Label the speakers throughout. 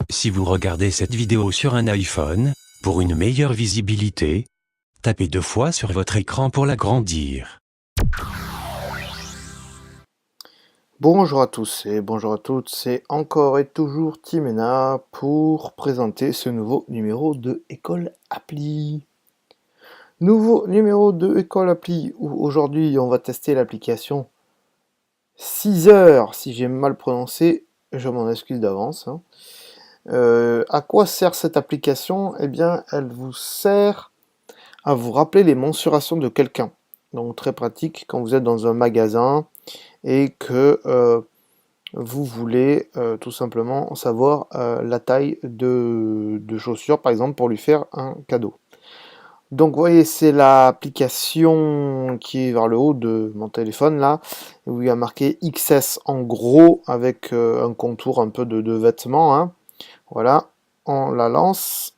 Speaker 1: Si vous regardez cette vidéo sur un iPhone, pour une meilleure visibilité, tapez 2 fois sur votre écran pour l'agrandir.
Speaker 2: Bonjour à tous et bonjour à toutes, c'est encore et toujours Timena pour présenter ce nouveau numéro de École Appli. Nouveau numéro de École Appli où aujourd'hui on va tester l'application 6 heures. Si j'ai mal prononcé, je m'en excuse d'avance. À quoi sert cette application? Eh bien, elle vous sert à vous rappeler les mensurations de quelqu'un. Donc très pratique quand vous êtes dans un magasin et que vous voulez tout simplement savoir la taille de chaussures, par exemple, pour lui faire un cadeau. Donc vous voyez, c'est l'application qui est vers le haut de mon téléphone, là, où il y a marqué XS en gros, avec un contour un peu de vêtements, hein. Voilà, on la lance,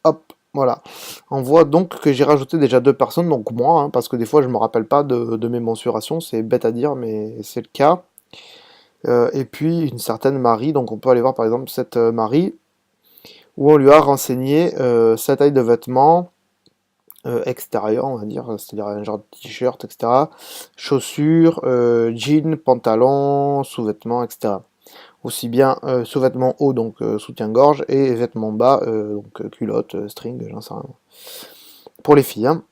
Speaker 2: hop, voilà. On voit donc que j'ai rajouté déjà 2 personnes, donc moi, hein, parce que des fois je me rappelle pas de mes mensurations, c'est bête à dire, mais c'est le cas. Et puis une certaine Marie, donc on peut aller voir par exemple cette Marie, où on lui a renseigné sa taille de vêtements extérieurs, on va dire, c'est-à-dire un genre de t-shirt, etc. Chaussures, jeans, pantalons, sous-vêtements, etc. Aussi bien sous-vêtements haut, donc soutien-gorge, et vêtements bas, donc culotte, string, j'en sais rien. Pour les filles, hein.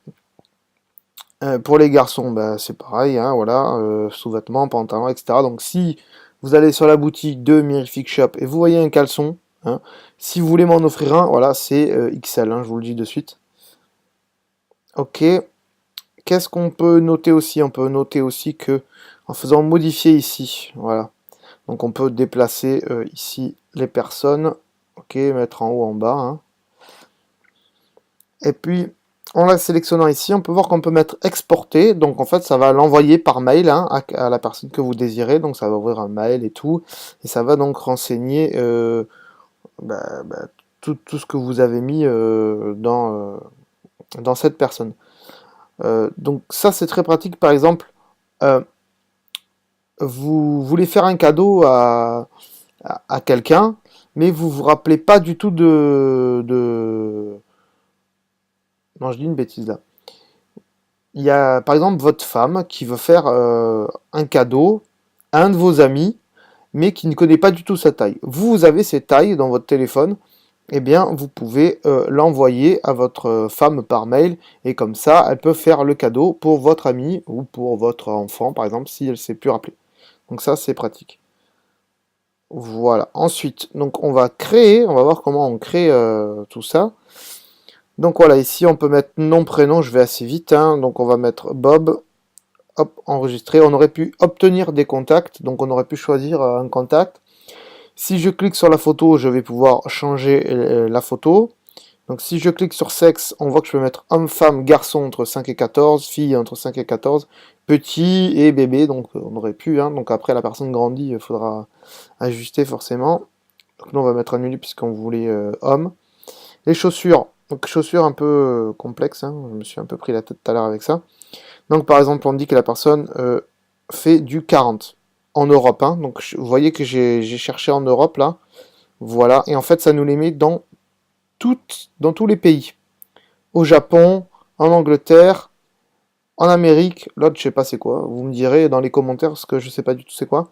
Speaker 2: Pour les garçons, bah, c'est pareil, hein, voilà, sous-vêtements, pantalons, etc. Donc si vous allez sur la boutique de Mirific Shop et vous voyez un caleçon, hein, si vous voulez m'en offrir un, voilà, c'est XL, hein, je vous le dis de suite. Ok, qu'est-ce qu'on peut noter aussi? On peut noter aussi que en faisant modifier ici, voilà, donc on peut déplacer ici les personnes, ok, mettre en haut, en bas, hein. Et puis en la sélectionnant ici, on peut voir qu'on peut mettre exporter, donc en fait ça va l'envoyer par mail, hein, à la personne que vous désirez, donc ça va ouvrir un mail et tout, et ça va donc renseigner tout ce que vous avez mis dans cette personne. Donc ça c'est très pratique, par exemple, vous voulez faire un cadeau à quelqu'un, mais vous vous rappelez pas du tout Non, je dis une bêtise là. Il y a par exemple votre femme qui veut faire un cadeau à un de vos amis, mais qui ne connaît pas du tout sa taille. Vous avez ces tailles dans votre téléphone, eh bien vous pouvez l'envoyer à votre femme par mail, et comme ça elle peut faire le cadeau pour votre ami ou pour votre enfant par exemple, si elle ne s'est plus rappelé. Donc ça c'est pratique. Voilà, ensuite donc on va voir comment on crée tout ça. Donc voilà, ici on peut mettre nom, prénom, je vais assez vite, hein. Donc on va mettre Bob, hop, enregistrer. On aurait pu obtenir des contacts, donc on aurait pu choisir un contact. Si je clique sur la photo, je vais pouvoir changer la photo. Donc si je clique sur sexe, on voit que je peux mettre homme, femme, garçon entre 5 et 14, fille entre 5 et 14, petit et bébé, donc on aurait pu, hein. Donc après la personne grandit, il faudra ajuster forcément. Donc nous on va mettre annulé puisqu'on voulait homme. Les chaussures, donc chaussures un peu complexes, hein. Je me suis un peu pris la tête tout à l'heure avec ça. Donc par exemple on dit que la personne fait du 40 en Europe, hein. Donc vous voyez que j'ai cherché en Europe là, voilà, et en fait ça nous les met dans tous les pays. Au Japon, en Angleterre, en Amérique, l'autre je sais pas c'est quoi, vous me direz dans les commentaires parce que je sais pas du tout c'est quoi.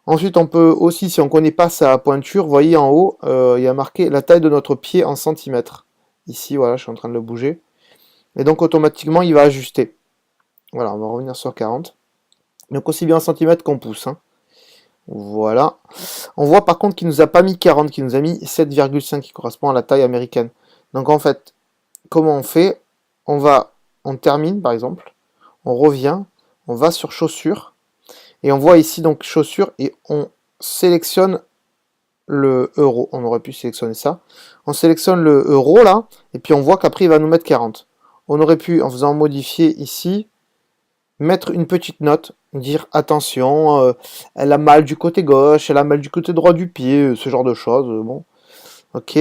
Speaker 2: Ensuite on peut aussi, si on connaît pas sa pointure, vous voyez en haut, il y a marqué la taille de notre pied en centimètres. Ici voilà, je suis en train de le bouger. Et donc automatiquement il va ajuster. Voilà, on va revenir sur 40. Donc aussi bien en centimètres qu'en pouces, hein. Voilà. On voit par contre qu'il nous a pas mis 40, qu'il nous a mis 7,5 qui correspond à la taille américaine. Donc en fait, comment on fait? On termine par exemple, on revient, on va sur chaussures, et on voit ici donc chaussures, et on sélectionne le euro. On aurait pu sélectionner ça. On sélectionne le euro là, et puis on voit qu'après il va nous mettre 40. On aurait pu, en faisant modifier ici, mettre une petite note, dire attention, elle a mal du côté gauche, elle a mal du côté droit du pied, ce genre de choses, bon, ok.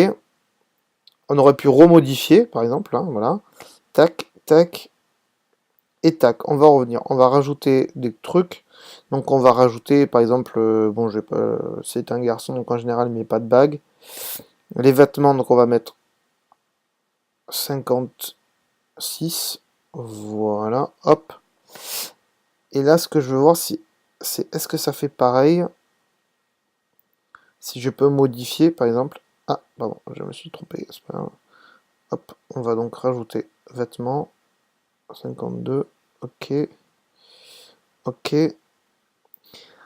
Speaker 2: On aurait pu remodifier, par exemple, hein, voilà, tac, tac, et tac. On va revenir. On va rajouter des trucs. Donc on va rajouter, par exemple, bon, c'est un garçon, donc en général, il met pas de bague. Les vêtements, donc on va mettre 56. Voilà, hop. Et là, ce que je veux voir, c'est est-ce que ça fait pareil? Si je peux modifier, par exemple. Ah, pardon, je me suis trompé. C'est pas grave. Hop, on va donc rajouter vêtements. 52. Ok. Ok.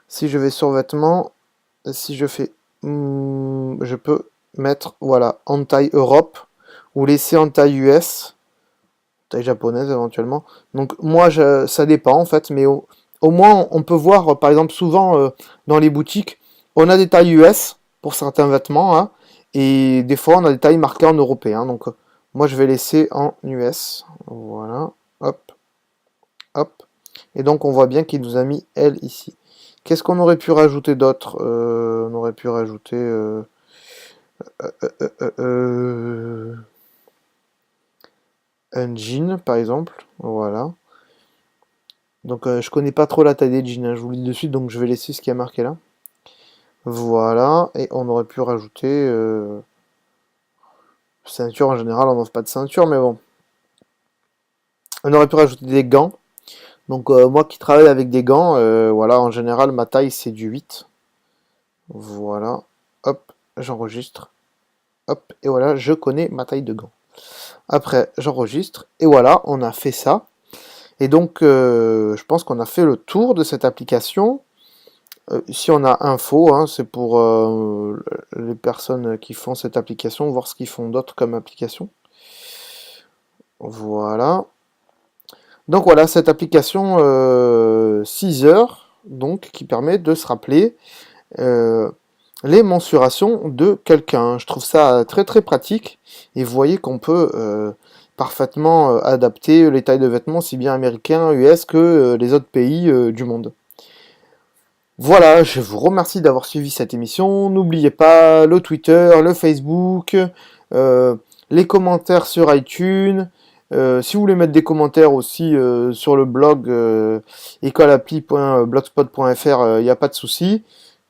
Speaker 2: Si je vais sur vêtements, si je fais, je peux mettre, voilà, en taille Europe ou laisser en taille US, taille japonaise éventuellement. Donc moi, ça dépend en fait, mais au moins on peut voir, par exemple, souvent dans les boutiques, on a des tailles US pour certains vêtements, hein, et des fois on a des tailles marquées en européen. Donc moi je vais laisser en US, voilà, hop, hop, et donc on voit bien qu'il nous a mis elle ici. Qu'est-ce qu'on aurait pu rajouter d'autre? On aurait pu rajouter un jean, par exemple. Voilà. Donc je connais pas trop la taille des jeans, hein, je vous le dis de suite, donc je vais laisser ce qui a marqué là. Voilà. Et on aurait pu rajouter ceinture en général, on n'offre pas de ceinture, mais bon. On aurait pu rajouter des gants. Donc moi qui travaille avec des gants, voilà, en général ma taille c'est du 8. Voilà. Hop, j'enregistre. Hop, et voilà, je connais ma taille de gants. Après, j'enregistre, et voilà, on a fait ça. Et donc, je pense qu'on a fait le tour de cette application. Ici, on a info, hein, c'est pour les personnes qui font cette application, voir ce qu'ils font d'autres comme application. Voilà. Donc voilà, cette application 6 heures, donc, qui permet de se rappeler les mensurations de quelqu'un. Je trouve ça très très pratique, et vous voyez qu'on peut parfaitement adapter les tailles de vêtements, si bien américains, US, que les autres pays du monde. Voilà, je vous remercie d'avoir suivi cette émission. N'oubliez pas le Twitter, le Facebook, les commentaires sur iTunes. Si vous voulez mettre des commentaires aussi sur le blog écoleappli.blogspot.fr, il n'y a pas de souci.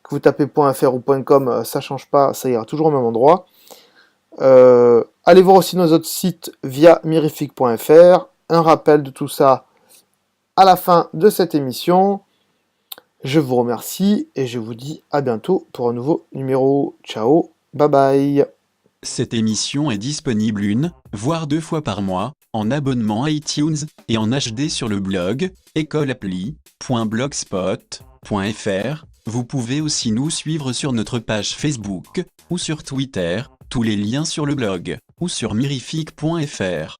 Speaker 2: Que vous tapez .fr ou .com, ça change pas, ça ira toujours au même endroit. Allez voir aussi nos autres sites via mirific.fr. Un rappel de tout ça à la fin de cette émission. Je vous remercie et je vous dis à bientôt pour un nouveau numéro. Ciao, bye bye.
Speaker 3: Cette émission est disponible une, voire 2 fois par mois, en abonnement iTunes, et en HD sur le blog, écoleappli.blogspot.fr. Vous pouvez aussi nous suivre sur notre page Facebook, ou sur Twitter, tous les liens sur le blog, ou sur mirific.fr.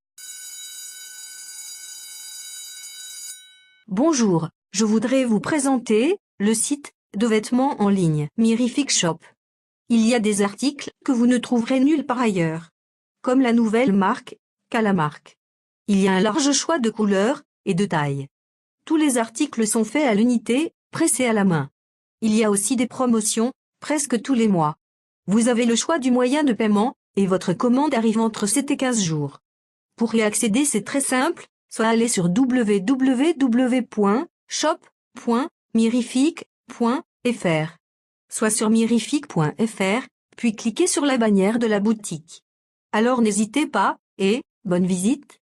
Speaker 4: Bonjour, je voudrais vous présenter le site de vêtements en ligne Mirific Shop. Il y a des articles que vous ne trouverez nulle part ailleurs, comme la nouvelle marque Calamarque. Il y a un large choix de couleurs et de tailles. Tous les articles sont faits à l'unité, pressés à la main. Il y a aussi des promotions, presque tous les mois. Vous avez le choix du moyen de paiement, et votre commande arrive entre 7 et 15 jours. Pour y accéder, c'est très simple, soit aller sur www.shop.mirific.fr, soit sur mirific.fr, puis cliquez sur la bannière de la boutique. Alors n'hésitez pas, et bonne visite!